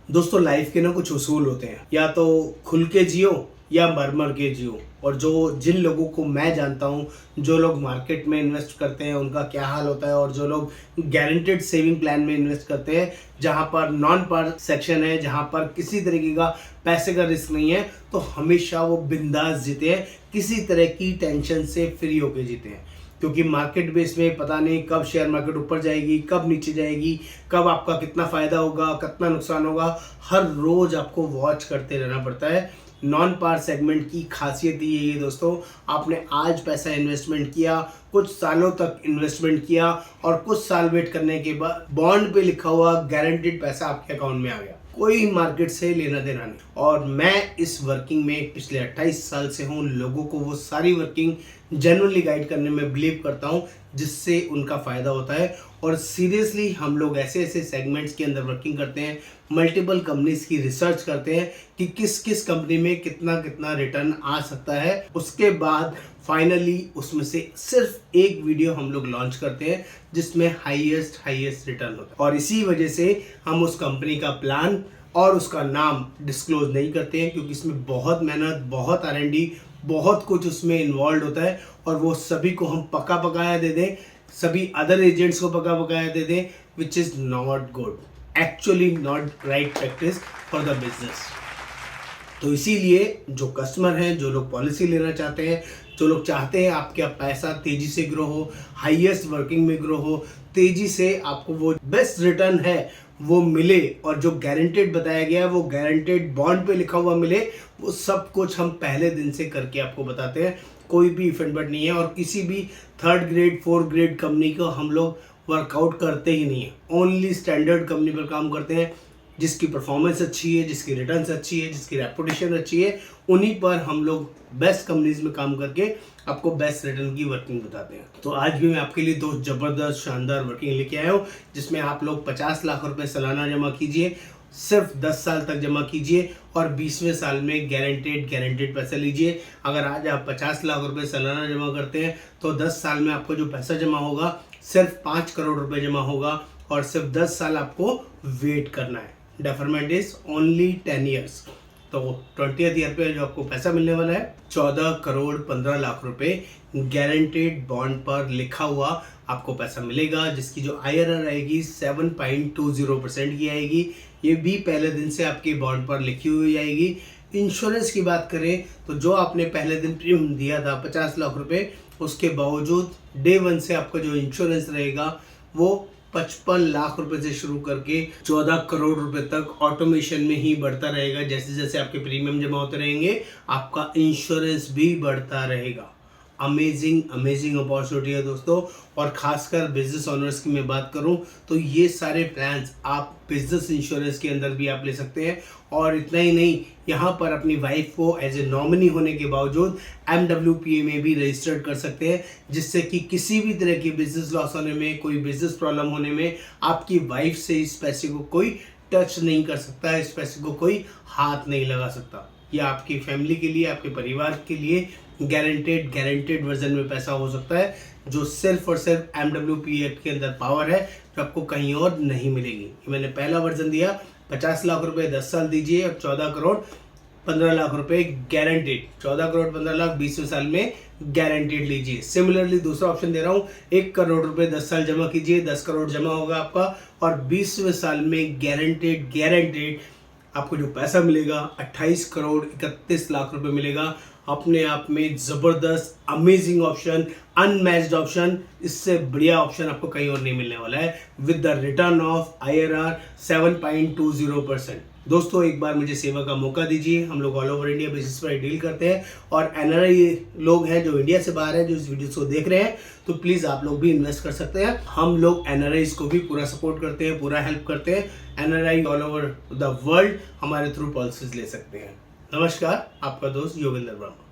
दोस्तों लाइफ के ना कुछ उसूल होते हैं, या तो खुल के जियो या मर मर के जियो। और जिन लोगों को मैं जानता हूँ, जो लोग मार्केट में इन्वेस्ट करते हैं उनका क्या हाल होता है, और जो लोग गारंटेड सेविंग प्लान में इन्वेस्ट करते हैं जहाँ पर नॉन पार सेक्शन है, जहाँ पर किसी तरीके का पैसे का रिस्क नहीं है, तो हमेशा वो बिंदास जीते हैं, किसी तरह की टेंशन से फ्री होके जीते हैं। क्योंकि मार्केट बेस में पता नहीं कब शेयर मार्केट ऊपर जाएगी, कब नीचे जाएगी, कब आपका कितना फायदा होगा, कितना नुकसान होगा, हर रोज आपको वॉच करते रहना पड़ता है। नॉन पार सेगमेंट की खासियत ये है दोस्तों, आपने आज पैसा इन्वेस्टमेंट किया, कुछ सालों तक इन्वेस्टमेंट किया और कुछ साल वेट करने के बाद बॉन्ड पे लिखा हुआ गारंटीड पैसा आपके अकाउंट में आ गया। कोई मार्केट से लेना देना नहीं। और मैं इस वर्किंग में पिछले 28 साल से हूँ, लोगों को वो सारी वर्किंग जेन्युइनली गाइड करने में बिलीव करता हूँ जिससे उनका फायदा होता है। और सीरियसली हम लोग ऐसे ऐसे सेगमेंट्स के अंदर वर्किंग करते हैं, मल्टीपल कंपनीज की रिसर्च करते हैं कि किस किस कंपनी में कितना कितना रिटर्न आ सकता है। उसके बाद फाइनली उसमें से सिर्फ एक वीडियो हम लोग लॉन्च करते हैं जिसमें हाईएस्ट रिटर्न होता है। और इसी वजह से हम उस कंपनी का प्लान और उसका नाम डिस्क्लोज नहीं करते हैं, क्योंकि इसमें बहुत मेहनत, बहुत R&D, बहुत कुछ उसमें इन्वॉल्व होता है। और वो सभी को हम पका पकाया दे दें, सभी अदर एजेंट्स को पका पकाया दे दें, which is not good, actually not right practice for the business. तो इसीलिए जो कस्टमर हैं, जो लोग पॉलिसी लेना चाहते हैं, जो लोग चाहते हैं आपका पैसा तेजी से ग्रो हो, हाईएस्ट वर्किंग में ग्रो हो, तेजी से आपको वो बेस्ट रिटर्न है वो मिले, और जो गारंटेड बताया गया है वो गारंटेड बॉन्ड पे लिखा हुआ मिले, वो सब कुछ हम पहले दिन से करके आपको बताते हैं। कोई भी इफेक्ट बट नहीं है, और किसी भी 3rd grade 4th grade company को हम लोग वर्कआउट करते ही नहीं है। ओनली स्टैंडर्ड कंपनी पर काम करते हैं, जिसकी परफॉर्मेंस अच्छी है, जिसकी रिटर्न्स अच्छी है, जिसकी रेपुटेशन अच्छी है, उन्हीं पर हम लोग बेस्ट कंपनीज में काम करके आपको बेस्ट रिटर्न की वर्किंग बताते हैं। तो आज भी मैं आपके लिए दो जबरदस्त शानदार वर्किंग लेके आया हूँ, जिसमें आप लोग 50 लाख रुपए सालाना जमा कीजिए, सिर्फ 10 साल तक जमा कीजिए, और 20वें साल में गारंटेड पैसा लीजिए। अगर आज आप 50 लाख रुपए सालाना जमा करते हैं तो 10 साल में आपको जो पैसा जमा होगा सिर्फ 5 करोड़ रुपए जमा होगा, और सिर्फ 10 साल आपको वेट करना है। Deferment is only 10 years. तो 20th ईयर पे जो आपको पैसा मिलने वाला है 14 करोड़ 15 लाख रुपए गारंटेड बॉन्ड पर लिखा हुआ आपको पैसा मिलेगा, जिसकी जो IRR आएगी 7.20% की आएगी। ये भी पहले दिन से आपके बॉन्ड पर लिखी हुई आएगी। इंश्योरेंस की बात करें तो जो आपने पहले दिन प्रीमियम दिया था 50 लाख रुपए, उसके बावजूद डे 1 से आपका जो इंश्योरेंस रहेगा वो 55 लाख रुपए से शुरू करके 14 करोड़ रुपए तक ऑटोमेशन में ही बढ़ता रहेगा। जैसे जैसे आपके प्रीमियम जमा होते रहेंगे, आपका इंश्योरेंस भी बढ़ता रहेगा। अमेजिंग अपॉर्चुनिटी है दोस्तों। और खासकर बिजनेस ओनर्स की मैं बात करूं तो ये सारे प्लान्स आप बिजनेस इंश्योरेंस के अंदर भी आप ले सकते हैं। और इतना ही नहीं, यहाँ पर अपनी वाइफ को एज ए नॉमिनी होने के बावजूद MWPA में भी रजिस्टर्ड कर सकते हैं, जिससे कि किसी भी तरह की बिजनेस लॉस होने में, कोई बिजनेस प्रॉब्लम होने में आपकी वाइफ से इस पैसे को कोई टच नहीं कर सकता, इस पैसे को कोई हाथ नहीं लगा सकता। यह आपकी फैमिली के लिए, आपके परिवार के लिए गारंटेड वर्जन में पैसा हो सकता है, जो सिर्फ और सिर्फ MWPA के अंदर पावर है, जो आपको कहीं और नहीं मिलेगी। मैंने पहला वर्जन दिया, 50 लाख रुपए 10 साल दीजिए और 14 करोड़ 15 लाख रुपए गारंटेड, 14 करोड़ 15 लाख 20वें साल में गारंटेड लीजिए। सिमिलरली दूसरा ऑप्शन दे रहा हूँ, 1 करोड़ रुपए 10 साल जमा कीजिए, 10 करोड़ जमा होगा आपका, और 20वें साल में गारंटेड आपको जो पैसा मिलेगा 28 करोड़ 31 लाख रुपए मिलेगा। अपने आप में जबरदस्त अमेजिंग ऑप्शन, अनमैच्ड ऑप्शन, इससे बढ़िया ऑप्शन आपको कहीं और नहीं मिलने वाला है, with the return of IRR 7.20%। दोस्तों एक बार मुझे सेवा का मौका दीजिए। हम लोग ऑल ओवर इंडिया बेसिस पर डील करते हैं, और NRI लोग हैं जो इंडिया से बाहर हैं, जो इस वीडियो को देख रहे हैं, तो प्लीज़ आप लोग भी इन्वेस्ट कर सकते हैं। हम लोग NRIs को भी पूरा सपोर्ट करते हैं, पूरा हेल्प करते हैं। NRI all over the world हमारे थ्रू पॉलिसीज ले सकते हैं। नमस्कार, आपका दोस्त योगेंद्र ब्रह्मा।